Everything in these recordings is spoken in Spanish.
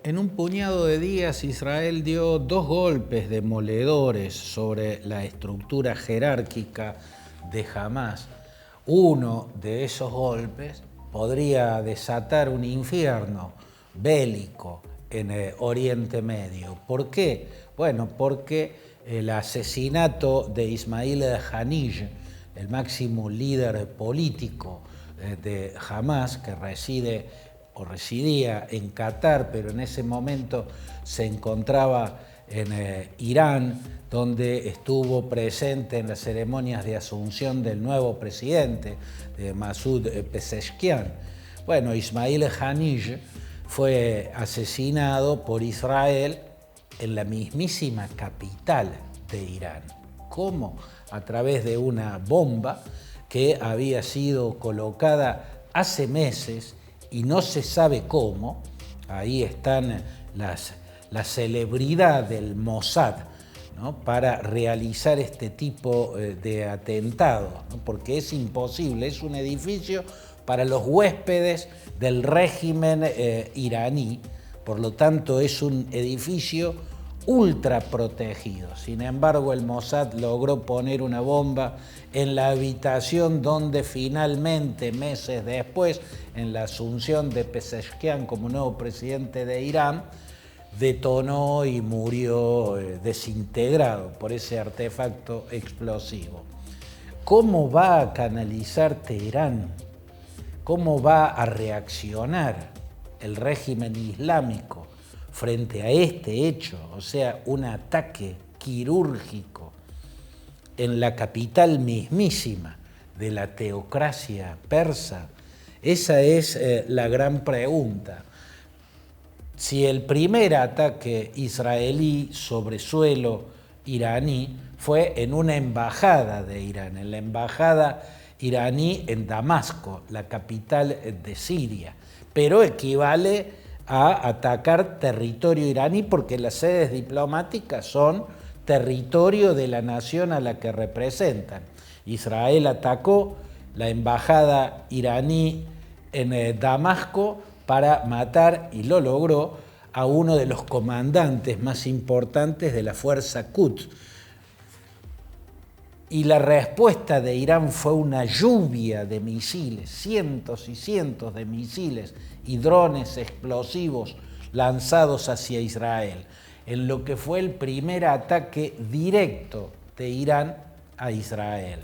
En un puñado de días, Israel dio dos golpes demoledores sobre la estructura jerárquica de Hamás. Uno de esos golpes podría desatar un infierno bélico en Oriente Medio. ¿Por qué? Bueno, porque el asesinato de Ismail Haniyeh, el máximo líder político de Hamás, que residía en Qatar, pero en ese momento se encontraba en Irán, donde estuvo presente en las ceremonias de asunción del nuevo presidente, de Masoud Pezeshkian. Bueno, Ismail Haniyeh fue asesinado por Israel en la mismísima capital de Irán. ¿Cómo? A través de una bomba que había sido colocada hace meses y no se sabe cómo. Ahí están la celebridad del Mossad, ¿no?, para realizar este tipo de atentados, ¿no?, porque es imposible, es un edificio para los huéspedes del régimen iraní, por lo tanto es un edificio ultra protegido. Sin embargo, el Mossad logró poner una bomba en la habitación donde finalmente, meses después, en la asunción de Pezeshkian como nuevo presidente de Irán, detonó y murió desintegrado por ese artefacto explosivo. ¿Cómo va a canalizar Teherán? ¿Cómo va a reaccionar el régimen islámico frente a este hecho? O sea, un ataque quirúrgico en la capital mismísima de la teocracia persa. Esa es la gran pregunta. Si el primer ataque israelí sobre suelo iraní fue en una embajada de Irán, en la embajada iraní en Damasco, la capital de Siria, pero equivale a atacar territorio iraní porque las sedes diplomáticas son territorio de la nación a la que representan. Israel atacó la embajada iraní en Damasco para matar, y lo logró, a uno de los comandantes más importantes de la fuerza Quds. Y la respuesta de Irán fue una lluvia de misiles, cientos y cientos de misiles y drones explosivos lanzados hacia Israel, en lo que fue el primer ataque directo de Irán a Israel.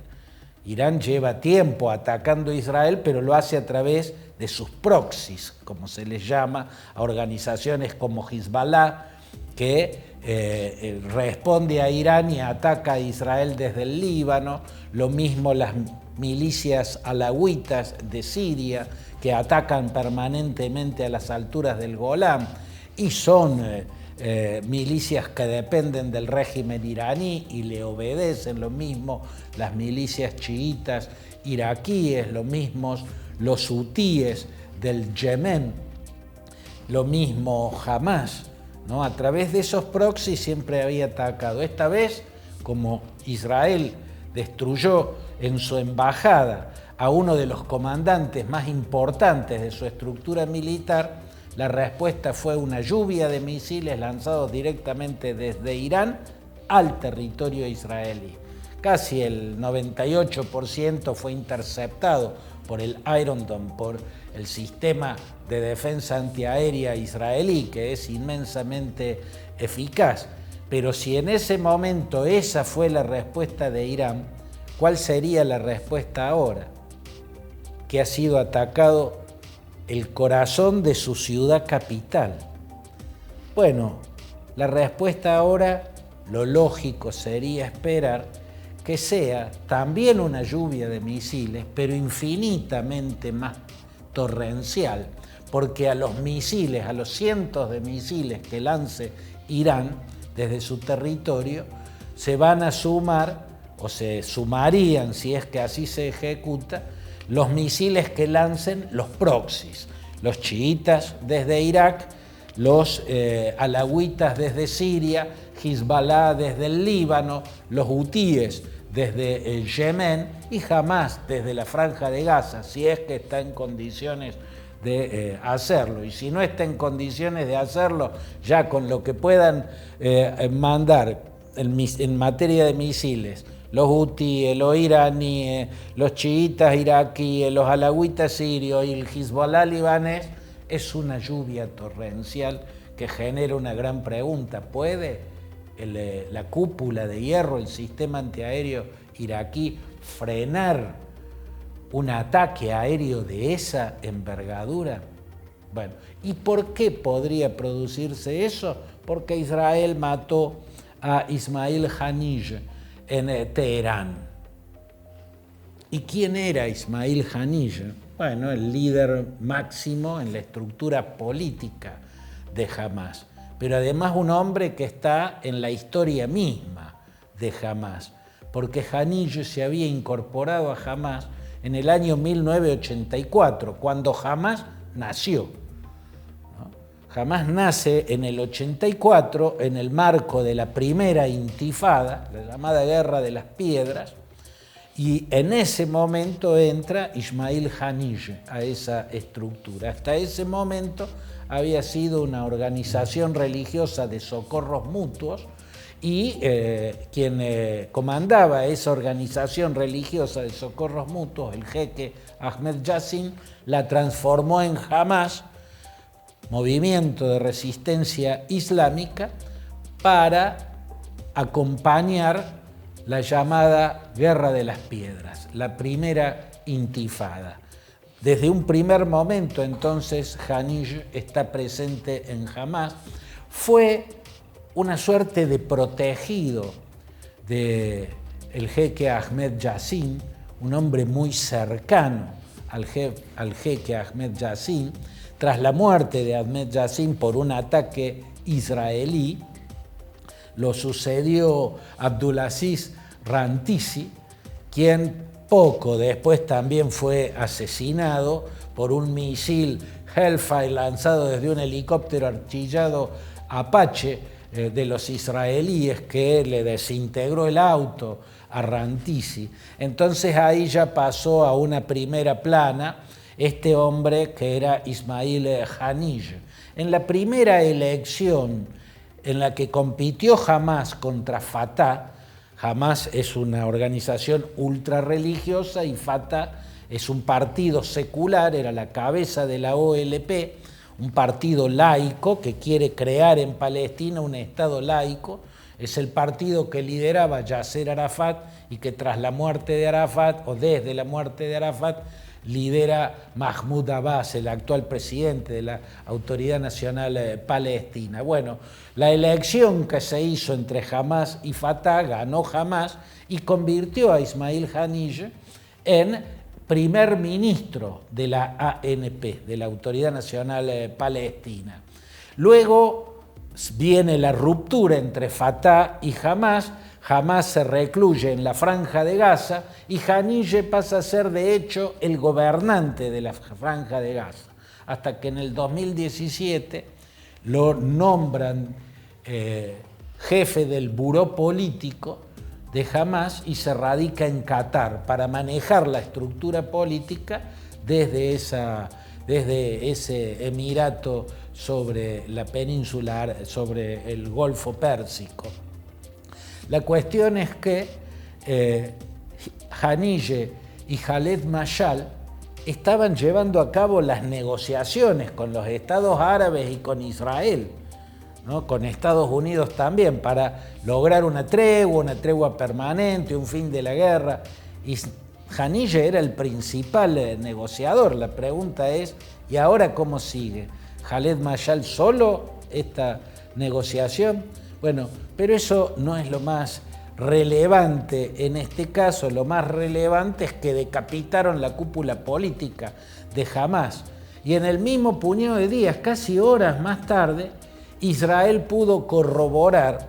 Irán lleva tiempo atacando a Israel, pero lo hace a través de sus proxies, como se les llama, a organizaciones como Hezbollah, que responde a Irán y ataca a Israel desde el Líbano, lo mismo las milicias alawitas de Siria, que atacan permanentemente a las alturas del Golán, y son milicias que dependen del régimen iraní y le obedecen, lo mismo las milicias chiitas iraquíes, lo mismo los hutíes del Yemen, lo mismo Hamás, ¿no? A través de esos proxies siempre había atacado. Esta vez, como Israel destruyó en su embajada a uno de los comandantes más importantes de su estructura militar, la respuesta fue una lluvia de misiles lanzados directamente desde Irán al territorio israelí. Casi el 98% fue interceptado por el Iron Dome, por el sistema de defensa antiaérea israelí, que es inmensamente eficaz. Pero si en ese momento esa fue la respuesta de Irán, ¿cuál sería la respuesta ahora? Que ha sido atacado el corazón de su ciudad capital. Bueno, la respuesta ahora, lo lógico sería esperar que sea también una lluvia de misiles, pero infinitamente más torrencial, porque a los misiles, a los cientos de misiles que lance Irán desde su territorio, se van a sumar, o se sumarían si es que así se ejecuta, los misiles que lancen los proxies, los chiitas desde Irak, los alawitas desde Siria, Hezbollah desde el Líbano, los hutíes desde el Yemen y Hamás desde la Franja de Gaza, si es que está en condiciones de hacerlo. Y si no está en condiciones de hacerlo, ya con lo que puedan mandar en materia de misiles, los hutíes, los iraníes, los chiitas iraquíes, los alawítas sirios y el Hezbollah libanés, es una lluvia torrencial que genera una gran pregunta. ¿Puede la cúpula de hierro, el sistema antiaéreo iraquí, frenar un ataque aéreo de esa envergadura? Bueno, ¿y por qué podría producirse eso? Porque Israel mató a Ismail Haniyeh en Teherán. ¿Y quién era Ismail Haniyeh? Bueno, el líder máximo en la estructura política de Hamás, pero además un hombre que está en la historia misma de Hamás, porque Haniyeh se había incorporado a Hamás en el año 1984, cuando Hamás nació. Hamás nace en el 84 en el marco de la primera intifada, la llamada Guerra de las Piedras, y en ese momento entra Ismail Haniyeh a esa estructura. Hasta ese momento había sido una organización religiosa de socorros mutuos y quien comandaba esa organización religiosa de socorros mutuos, el jeque Ahmed Yassin, la transformó en Hamás, movimiento de resistencia islámica, para acompañar la llamada Guerra de las Piedras, la primera intifada. Desde un primer momento, entonces, Haniyeh está presente en Hamás. Fue una suerte de protegido del jeque Ahmed Yassin, un hombre muy cercano al jeque Ahmed Yassin. Tras la muerte de Ahmed Yassin por un ataque israelí, lo sucedió Abdulaziz Rantisi, quien poco después también fue asesinado por un misil Hellfire lanzado desde un helicóptero artillado Apache de los israelíes, que le desintegró el auto a Rantisi. Entonces ahí ya pasó a una primera plana este hombre que era Ismail Haniyeh. En la primera elección en la que compitió Hamás contra Fatah, Hamás es una organización ultrarreligiosa y Fatah es un partido secular, era la cabeza de la OLP, un partido laico que quiere crear en Palestina un Estado laico. Es el partido que lideraba Yasser Arafat y que tras la muerte de Arafat, o desde la muerte de Arafat, lidera Mahmoud Abbas, el actual presidente de la Autoridad Nacional Palestina. Bueno, la elección que se hizo entre Hamás y Fatah ganó Hamás y convirtió a Ismail Haniyeh en primer ministro de la ANP, de la Autoridad Nacional Palestina. Luego viene la ruptura entre Fatah y Hamás. Hamás se recluye en la Franja de Gaza y Haniyeh pasa a ser de hecho el gobernante de la Franja de Gaza, hasta que en el 2017 lo nombran jefe del buró político de Hamás y se radica en Qatar para manejar la estructura política desde ese emirato sobre la península, sobre el Golfo Pérsico. La cuestión es que Haniyeh y Khaled Mashal estaban llevando a cabo las negociaciones con los estados árabes y con Israel, ¿no? Con Estados Unidos también, para lograr una tregua permanente, un fin de la guerra. Y Haniyeh era el principal negociador. La pregunta es, ¿y ahora cómo sigue? ¿Khaled Mashal solo esta negociación? Bueno, pero eso no es lo más relevante en este caso. Lo más relevante es que decapitaron la cúpula política de Hamás. Y en el mismo puñado de días, casi horas más tarde, Israel pudo corroborar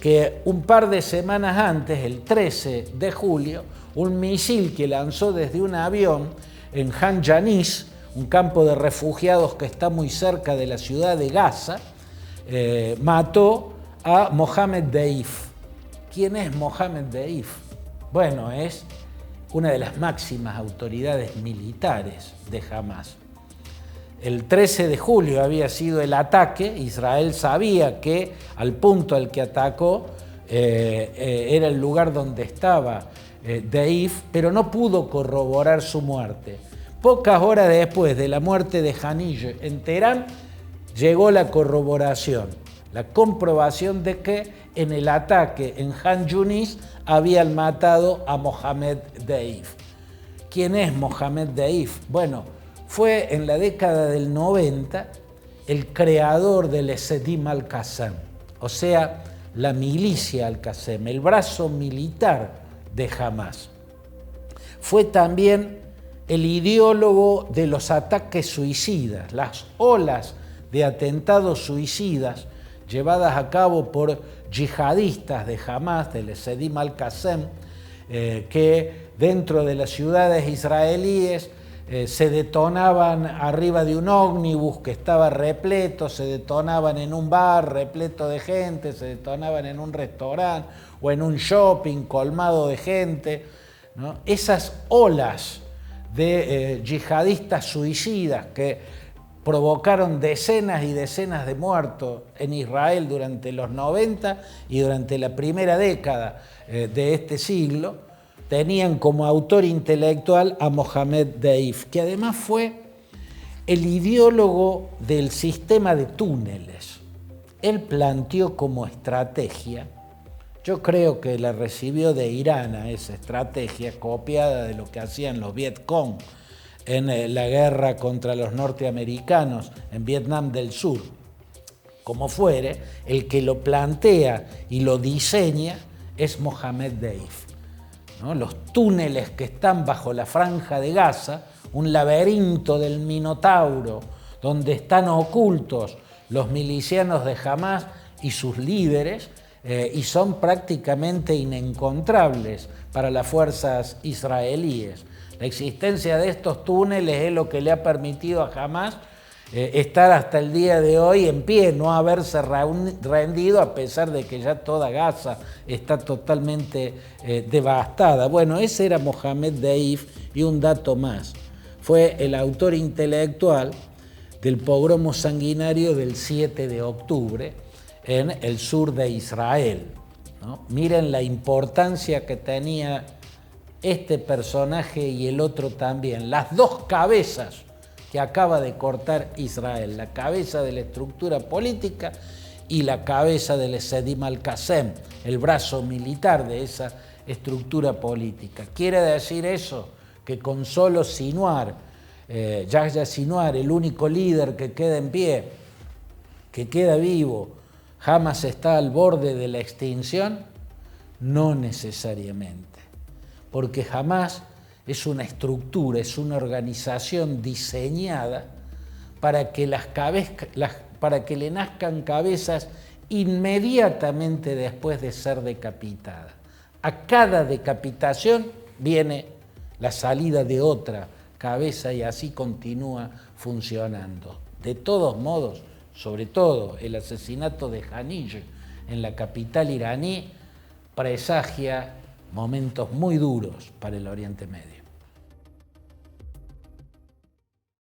que un par de semanas antes, el 13 de julio, un misil que lanzó desde un avión en Han Yanis, un campo de refugiados que está muy cerca de la ciudad de Gaza, mató a Mohamed Deif. ¿Quién es Mohamed Deif? Bueno, es una de las máximas autoridades militares de Hamás. El 13 de julio había sido el ataque. Israel sabía que al punto al que atacó era el lugar donde estaba Deif, pero no pudo corroborar su muerte. Pocas horas después de la muerte de Haniyeh en Teherán, llegó la corroboración, la comprobación de que en el ataque en Han Yunis habían matado a Mohammed Deif. ¿Quién es Mohammed Deif? Bueno, fue en la década del 90 el creador del Sedim al-Qassam, o sea, la milicia al-Qassam, el brazo militar de Hamás. Fue también el ideólogo de los ataques suicidas, las olas de atentados suicidas llevadas a cabo por yihadistas de Hamás, del Sedim al-Qassam, que dentro de las ciudades israelíes se detonaban arriba de un ómnibus que estaba repleto, se detonaban en un bar repleto de gente, se detonaban en un restaurante o en un shopping colmado de gente, ¿no? Esas olas de yihadistas suicidas que provocaron decenas y decenas de muertos en Israel durante los 90 y durante la primera década de este siglo, tenían como autor intelectual a Mohammed Deif, que además fue el ideólogo del sistema de túneles. Él planteó como estrategia, yo creo que la recibió de Irán a esa estrategia, copiada de lo que hacían los Vietcong en la guerra contra los norteamericanos en Vietnam del Sur. Como fuere, el que lo plantea y lo diseña es Mohammed Deif, ¿no? Los túneles que están bajo la Franja de Gaza, un laberinto del Minotauro, donde están ocultos los milicianos de Hamás y sus líderes, y son prácticamente inencontrables para las fuerzas israelíes. La existencia de estos túneles es lo que le ha permitido a Hamás estar hasta el día de hoy en pie, no haberse rendido a pesar de que ya toda Gaza está totalmente devastada. Bueno, ese era Mohammed Deif, y un dato más. Fue el autor intelectual del pogromo sanguinario del 7 de octubre en el sur de Israel, ¿no? Miren la importancia que tenía este personaje y el otro también, las dos cabezas que acaba de cortar Israel, la cabeza de la estructura política y la cabeza del Sedim al-Qassam, el brazo militar de esa estructura política. ¿Quiere decir eso? Que con solo Sinwar, Yahya Sinwar, el único líder que queda en pie, que queda vivo, Hamás está al borde de la extinción? No necesariamente, porque Hamás es una estructura, es una organización diseñada para que para que le nazcan cabezas inmediatamente después de ser decapitada. A cada decapitación viene la salida de otra cabeza y así continúa funcionando. De todos modos, sobre todo el asesinato de Haniyeh en la capital iraní presagia momentos muy duros para el Oriente Medio.